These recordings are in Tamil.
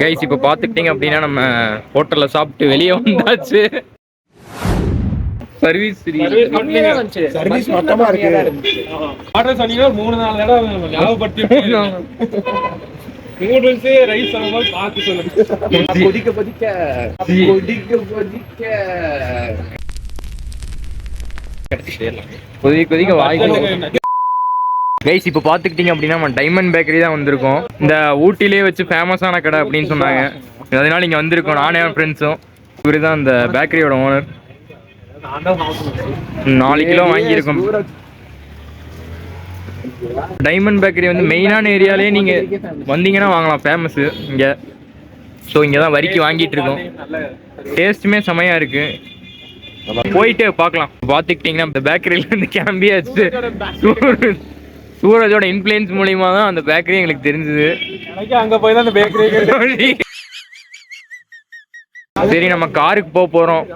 கைஸ் இப்போ பார்த்துக்கிட்டீங்க அப்படின்னா நம்ம ஹோட்டலில் சாப்பிட்டு வெளியே வந்தாச்சு. சர்வீஸ் சர்வீஸ் மட்டமா இருக்கு. ஆர்டர் சொன்னீங்க 3-4 தடவை ஞாபகப்படுத்தி நூடுல்ஸ் ரைஸ் சொல்லும்போது பார்த்து சொல்லுங்க. கொதிக்க கொதிக்க கொதிக்க வாய்க்கு. கைஸ் இப்போ பார்த்துக்கிட்டிங்க அப்படின்னா நம்ம டைமண்ட் பேக்கரி தான் வந்திருக்கோம். இந்த ஊட்டிலே வச்சு ஃபேமஸான கடை அப்படின்னு சொன்னாங்க. அதனால இங்கே வந்திருக்கோம் நானே என் ஃப்ரெண்ட்ஸும். இவர் தான் இந்த பேக்கரியோட ஓனர். 4 கிலோ வாங்கியிருக்கோம். டைமண்ட் பேக்கரி வந்து மெயினான ஏரியாலே நீங்கள் வந்தீங்கன்னா வாங்கலாம், ஃபேமஸு இங்கே. ஸோ இங்கே தான் வரிக்கு வாங்கிட்டு இருக்கோம். டேஸ்ட்டுமே செமையாக இருக்குது. போயிட்டு பார்க்கலாம். பார்த்துக்கிட்டிங்கன்னா இந்த பேக்கரியிலேருந்து கிளம்பியாச்சு. சூரஜோட இன்ஃப்ளூயன்ஸ் மூலியமா தான் அந்த பேக்கரி எங்களுக்கு தெரிஞ்சது. அங்கே போய் தான் அந்த பேக்கரி. சரி நம்ம காருக்கு போகிறோம்.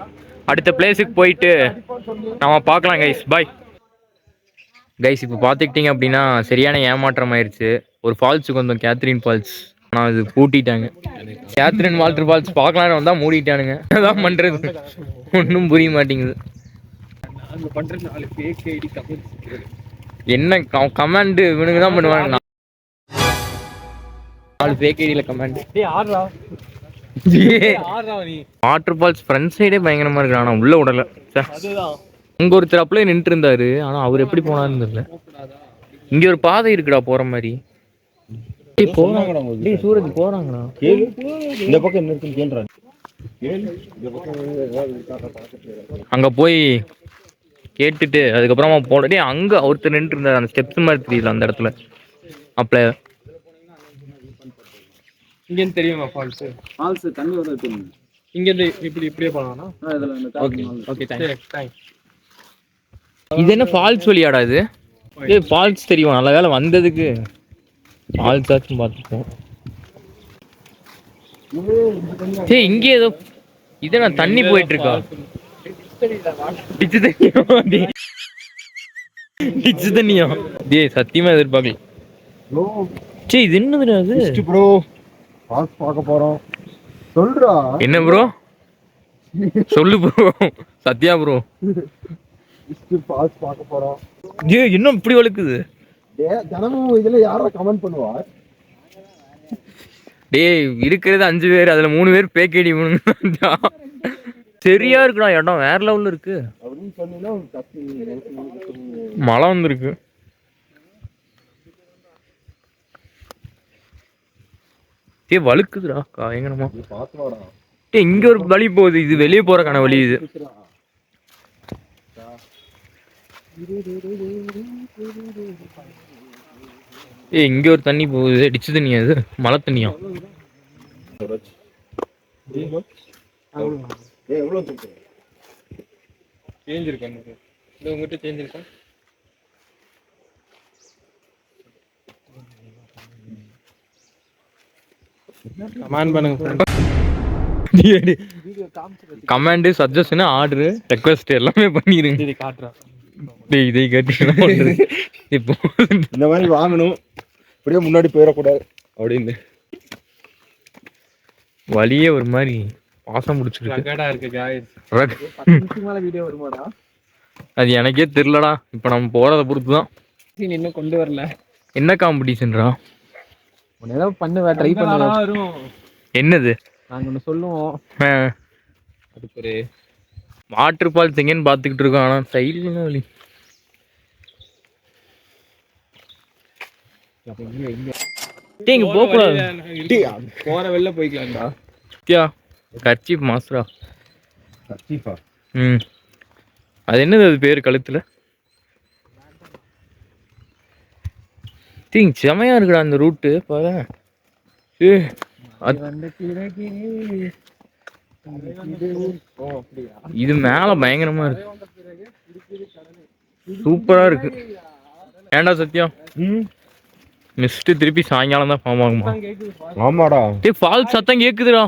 அடுத்த பிளேஸுக்கு போயிட்டு நம்ம பார்க்கலாம் கைஸ். Bye guys. இப்போ பார்த்துக்கிட்டிங்க அப்படின்னா சரியான ஏமாற்றம் ஆயிடுச்சு. ஒரு ஃபால்ஸுக்கு வந்தோம், கேத்ரின் ஃபால்ஸ். ஆனால் அது பூட்டிட்டாங்க. கேத்ரின் வாட்டர் ஃபால்ஸ் பார்க்கலான்னு வந்தால் மூடிட்டானுங்க. அதான் பண்ணுறது ஒன்றும் புரிய மாட்டேங்குது. என்ன கமாண்டு இவனுக்கு தான் பண்ணுவாங்க. 4 ஃபேக் ஐடியில் கமாண்டு. வாட்டர் ஃபால்ஸ் ஃப்ரண்ட் சைடே பயங்கரமா இருக்கு. ஆனால் உள்ள விடல. அங்கே ஒருத்தர் அப்படியே நின்று இருந்தாரு. ஆனால் அவர் எப்படி போனாருன்னு தெரியல. இங்கே ஒரு பாதை இருக்குடா போகிற மாதிரி. சூரஜ் போறாங்கண்ணா. இந்த பக்கம் என்ன இருக்குன்னு கேள்றாங்க. அங்கே போய் கேட்டுட்டு அதுக்கப்புறமா போனே. அங்கே ஒருத்தர் நின்று இருந்தார். அந்த ஸ்டெப்ஸ் மாதிரி தெரியல அந்த இடத்துல. அப்போ இங்கேருந்து தெரியுமா ஃபால்ஸு? ஃபால்ஸ் தண்ணி வர தெரியும். இங்கேருந்து இப்படியே போனாங்கன்னா ஓகே தேங்க்ஸ். இது என்ன ஃபால்ஸ் வழியாடா இது? ஃபால்ஸ் தெரியும். நல்ல வேலை வந்ததுக்கு ஃபால்ஸ் ஆச்சும் பார்த்துப்போம். சரி இங்கே ஏதோ இதே நான் தண்ணி போயிட்டு இருக்கா? டிச்சு தண்ணியா? சத்தியமா எதிர்பார்க்கல. சரி இது என்னதுடா அது? ப்ரோ ஃபால்ஸ் பார்க்க போறோம். சொல்றா என்ன ப்ரோ? சொல்லு ப்ரோ. சத்யா ப்ரோ ஃபால்ஸ் பார்க்க போறோம். இன்னும் இப்படி வழுக்குது. தினமும் இதுல யாரா கமெண்ட் பண்ணுவா? டேய் இருக்கிறது 5 பேர், அதுல 3 பேர் பேக்கேடி. சரியா இருக்குடா இடம். வேற லெவல்ல இருக்கு. மழை வந்துருக்கு. வழுக்குதுடா பயங்கரமா. இங்க ஒரு வழி போகுது. இது வெளியே போறக்கான வழி இது. இங்க ஒரு தண்ணி போகுது. டிச்சு தண்ணியா? அது மழை தண்ணியா? சேஞ்ச் இருக்கா? உங்ககிட்ட சேஞ்ச் இருக்கா? கமெண்ட் பண்ணுங்க. கமெண்ட், சஜஷன், ஆர்டர், ரெக்வெஸ்ட் எல்லாமே பண்ணிருங்க. இதை காட்டுறேன். இதை காட்டி இப்போ இந்த மாதிரி வாங்கணும். அப்படியே முன்னாடி போயிடக்கூடாது அப்படின்னு வழியே ஒரு மாதிரி பாசம் முடிச்சிருக்கு. அது எனக்கே தெரியலடா. இப்ப நம்ம போறத பொறுத்து தான். இன்னும் கொண்டு வரல. என்ன காம்படிஷன்ரா? ஏதாவது பண்ணுவ, ட்ரை பண்ணுவோம். என்னது? நாங்க ஒன்று சொல்லுவோம். அதுக்கு ஒரு வாட்டர் ஃபால்ஸ் எங்கேன்னு பார்த்துக்கிட்டு இருக்கோம். ஆனால் சைடுல வழி இங்க போகக்கூடாது. போற வெளில போய்க்கலாம்டா. கர்ச்சீஃப் மாஸ்டரா? கர்ச்சீஃபா? அது என்னது? அது பேர் கழுத்துல செமையா இருக்குடா அந்த ரூட்டு. பாரு இது மேல பயங்கரமா இருக்கு. சூப்பரா இருக்கு. ஏண்டா சத்தியம்? மிஸ்ட் திருப்பி சாயங்காலம் தான் ஃபார்ம் ஆகுமா? ஆமாடா. ஃபால்ஸ் சத்தம் கேக்குதுடா.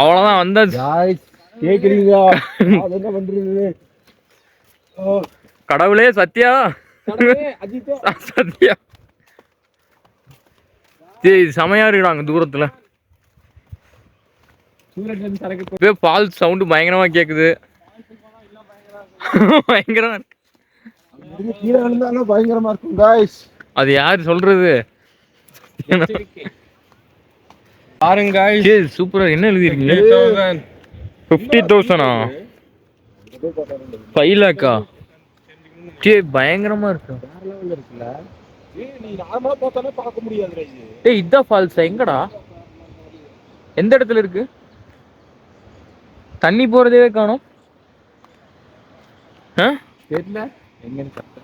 அவ்வளவுதான் வந்தாச்சு. கேக்குறீங்களா? என்ன பண்றது? கடவுளே சத்யா, சத்யா டேய் செமையா இருக்குடா அங்க தூரத்துல. ஃபால்ஸ் சவுண்டு பயங்கரமா கேக்குது. பயங்கரமா இருக்கு. கீழே விழுந்தாலும் பயங்கரமா இருக்கும் गाइस. அது யாரு சொல்றது? பாருங்க गाइस. ஏய் சூப்பரா என்ன எழுதி இருக்கீங்க? 50,000 5 lakhா? டேய் பயங்கரமா இருக்கு. வேற லெவல்ல இருக்குல. நீ நார்மலா பார்த்தானே பார்க்க முடியாதுடா இது. டேய் இதா ஃபால்ஸ் எங்கடா? எந்த இடத்துல இருக்கு? தண்ணி போறதே காணோம். தெரியல எங்கன்னு பார்த்தா.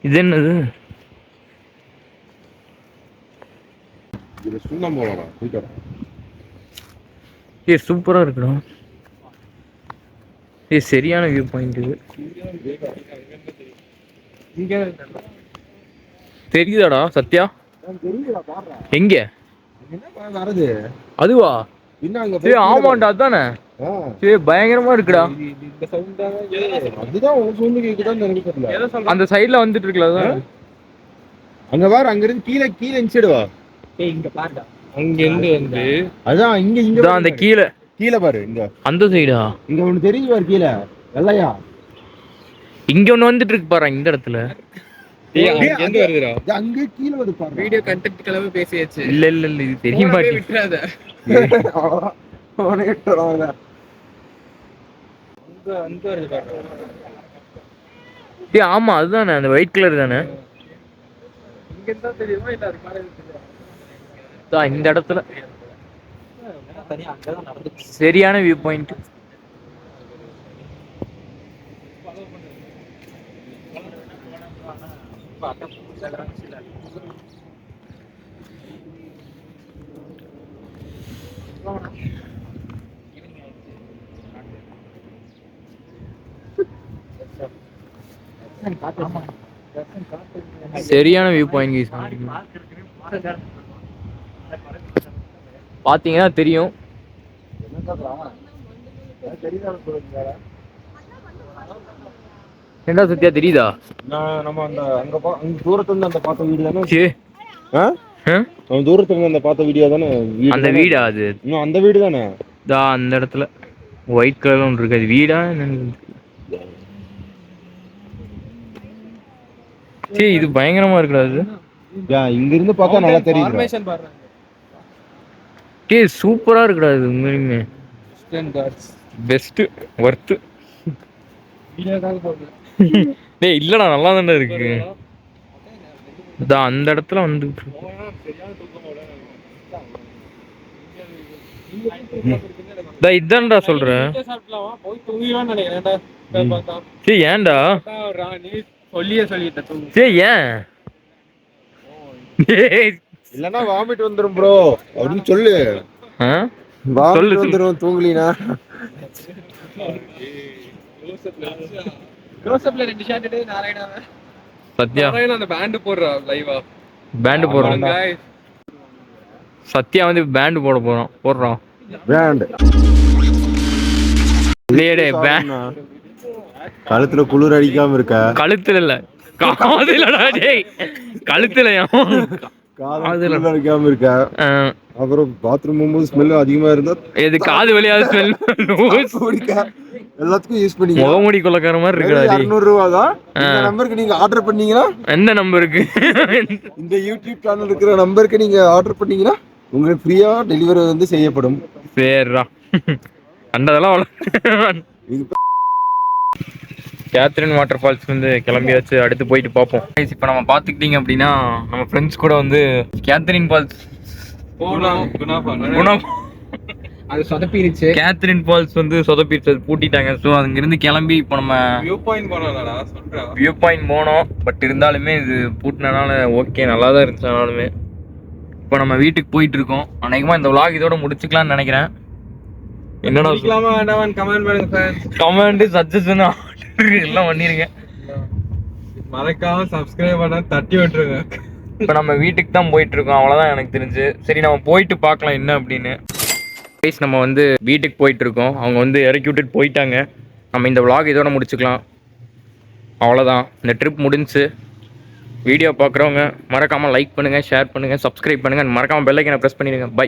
இது என்னது? இது சுண்ணாம்பு போடா போய்டா. ஏய் சூப்பரா இருக்குடா. ஏய் சரியான வியூ பாயிண்ட் இது. இங்க தெரியுதாடா சத்யா? தெரியுதுடா பாறா. எங்க? என்ன வருது? அதுவா? பின்னாங்க ஏய் ஆமாண்டா அதானே. ஏய் பயங்கரமா இருக்குடா. இந்த சவுண்ட் தான். அதுதான் உன் சவுண்ட் கேக்குதான்னு எனக்கு தெரியல. அந்த சைடுல வந்துட்டு இருக்குல அதான். அங்க பாரு அங்க இருந்து கீழ இன்சைடு வா. ஏய் இங்க பாருடா. அங்க இருந்து வந்து அதான் இங்க அந்த கீழ பாரு இங்க. அந்த சைடா? இங்க ஒன்னு தெரியுது பாரு கீழ. வெள்ளையா. இங்க ஒன்னு வந்துட்டு இருக்கு பாரு இந்த இடத்துல. ஏய் அங்க இருந்து வருதுடா. அங்க கீழ வருது பாரு. வீடியோ கண்டென்ட் கலவை பேசியாச்சு. இல்ல இது தெரிய மாட்டேங்குது. விட்டுறாத. அவனே விட்டுறாத. அங்க வருது பாரு. ஏய் ஆமா அதுதானே அந்த ஒயிட் கலர் தானே. இங்க இருந்தா தெரியுமா இல்ல அது மேல தெரியுமா? இந்த இடத்துல தனியா அங்க தான் நடந்துச்சு. சரியான வியூ பாயிண்ட். சரியான வியூ பாயிண்ட் கைஸ். பாத்தீங்கன்னா தெரியும். என்ன சத்யா தெரியுதா? நம்ம அங்க தூரத்துல இருந்து அந்த பார்த்த வீடியோ தானே. நம்ம தூரத்துல இருந்து அந்த பார்த்த வீடியோ தானே. அந்த வீடா அது? இன்னும் அந்த வீடு தானே. அந்த இடத்துல ஒயிட் கலர்ல ஒன்று இருக்கு. அது வீடா என்னன்னு? இது பயங்கரமா இருக்குடா அது. இங்க இருந்து பார்த்தா நல்லா தெரியும். ஃபார்மேஷன் பாருங்க. சூப்பரா இருக்குடா இது உண்மையுமே. பெஸ்ட் வர்த். வீடியோக்காக போடு. டேய் இல்லடா நல்லா தானே இருக்கு. அந்த இடத்துல வந்து இதான்டா சொல்றேன். ஏன்டா ஏன் இல்லன்னா வாமிட் வந்துரும் ப்ரோ அப்படின்னு சொல்லு. வாமிட் வந்துரும் தூங்கலினா. க்ளோஸ்அப்ல 2 ஷாட் எடுத்து நாராயணாவை சத்யா அந்த பேண்ட் போடுறா லைவா. பேண்ட் போடுறான் சத்யா வந்து பேண்ட் போடுறான் பேண்ட். கழுத்துல குளிர் அடிக்காம இருக்க. கழுத்துல இல்ல காதுலடா டேய். கழுத்துல காதுல அடிக்காம இருக்க. அப்புறம் பாத்ரூம் போகும்போது ஸ்மெல் அதிகமா இருந்தா எது காது வழியாத ஸ்மெல் எல்லாத்துக்கும் யூஸ் பண்ணிக்கலாம். முகமூடி கொள்ளக்கார மாதிரி இருக்குடா. 200 ரூபாய் தான். இந்த நம்பருக்கு நீங்க ஆர்டர் பண்ணீங்கன்னா. எந்த நம்பருக்கு? இந்த யூடியூப் சேனல் இருக்கிற நம்பருக்கு நீங்க ஆர்டர் பண்ணீங்கன்னா உங்களுக்கு ஃப்ரீயா டெலிவரி வந்து செய்யப்படும். சரிடா கண்டதெல்லாம் கேத்ரின் வாட்டர் ஃபால்ஸ் வந்து கிளம்பியாச்சு. அடுத்து போயிட்டு பார்ப்போம். இப்போ நம்ம பார்த்துக்கிட்டீங்க அப்படின்னா நம்ம ஃப்ரெண்ட்ஸ் கூட வந்து கேத்ரின் ஃபால்ஸ் அது சொதப்பிருச்சு. கேத்ரின் ஃபால்ஸ் வந்து சொதப்பிருச்சு, பூட்டிட்டாங்க. ஸோ அங்கிருந்து கிளம்பி இப்போ நம்ம வியூ பாயிண்ட் போனோம்லடா சொல்றேன். வியூ பாயிண்ட் போனோம். பட் இருந்தாலுமே இது பூட்டினனால ஓகே நல்லா தான் இருந்துச்சு. ஆனாலுமே இப்போ நம்ம வீட்டுக்கு போயிட்டு இருக்கோம். அநேகமாக இந்த vlog இதோட முடிச்சுக்கலாம்னு நினைக்கிறேன். என்னடா கமெண்ட் பண்ணுங்க ஃப்ரெண்ட்ஸ். கமெண்ட் சஜஷன் எல்லாம் பண்ணிருங்க. மறக்காம சப்ஸ்கிரைப் பண்ண தட்டி விட்டுருங்க. இப்போ நம்ம வீட்டுக்கு தான் போயிட்டு இருக்கோம். அவ்வளோதான் எனக்கு தெரிஞ்சு. சரி நம்ம போயிட்டு பார்க்கலாம் என்ன அப்படின்னு. நம்ம வந்து வீட்டுக்கு போயிட்டு இருக்கோம். அவங்க வந்து இறக்கி விட்டுட்டு போயிட்டாங்க. நம்ம இந்த vlog இதோட முடிச்சுக்கலாம். அவ்வளோதான். இந்த ட்ரிப் முடிஞ்சு வீடியோ பார்க்குறவங்க மறக்காமல் லைக் பண்ணுங்கள், ஷேர் பண்ணுங்கள், சப்ஸ்கிரைப் பண்ணுங்கள், மறக்காமல் பெல் ஐக்கனை ப்ரெஸ் பண்ணிடுங்க. பை.